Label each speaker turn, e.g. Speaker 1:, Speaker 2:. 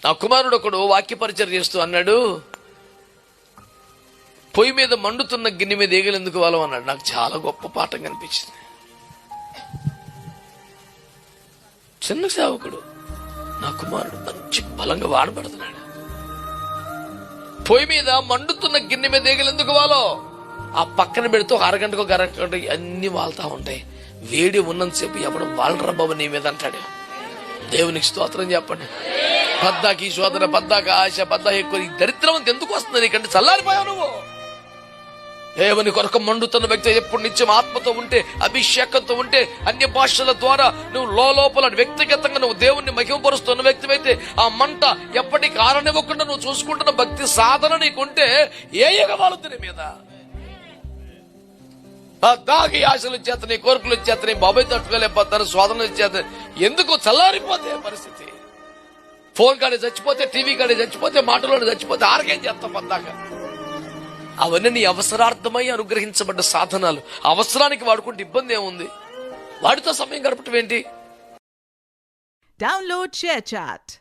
Speaker 1: నా కుమారుడు ఒకడు వాక్య పరిచయం చేస్తూ అన్నాడు, పొయ్యి మీద మండుతున్న గిన్నె మీద ఈగలు ఎందుకు వాలం అన్నాడు. నాకు చాలా గొప్ప పాఠం కనిపించింది. చిన్న సేవకుడు, నా కుమారుడు మంచి బలంగా వాడబడుతున్నాడు. పొయ్యి మీద మండుతున్న గిన్నె మీద ఈగలు ఎందుకు వాలో, ఆ పక్కన పెడితే ఒక అరగంటకు అరగంట అన్ని వాళ్తా ఉంటాయి. వేడి ఉన్నంతసేపు ఎవడు వాళ్ళరా బాబు నీ మీద అంటాడు. దేవునికి స్తోత్రం చెప్పండి. పద్దాకి శోధన, పద్దాక ఆశ, పద్దా ఎక్కువ దరిద్రం అంత ఎందుకు వస్తుంది నీకంటే? చల్లారిపోయావు నువ్వు. దేవుని కొరకు మండుతున్న వ్యక్తి ఎప్పుడు నిత్యం ఆత్మతో ఉంటే, అభిషేకంతో ఉంటే, అన్య భాషల ద్వారా నువ్వు లోపల వ్యక్తిగతంగా నువ్వు దేవుణ్ణి మహిమపరుస్తున్న వ్యక్తి అయితే ఆ మంట ఎప్పటికీ ఆరనివ్వకుండా నువ్వు చూసుకుంటున్న భక్తి సాధన నీకుంటే ఏ యుగవాలుద్ది నీ మీద. దాగి ఆశలు చేతని, కోరికలు చేతని, బాబాయ్ తట్టుకోలేకపోతాను, శోధనలు చేత ఎందుకు చల్లారిపోతే పరిస్థితి. ఫోన్ కాడే చచ్చిపోతే, టీవీ కాడే చచ్చిపోతే, మాటలోనే చచ్చిపోతే ఆరకేం చేస్తాం పద్దాక. అవన్నీ నీ అవసరార్థమై అనుగ్రహించబడ్డ సాధనాలు. అవసరానికి వాడుకుంటే ఇబ్బంది ఏముంది? వాడితో సమయం గడపటం ఏంటి?
Speaker 2: Download share chat.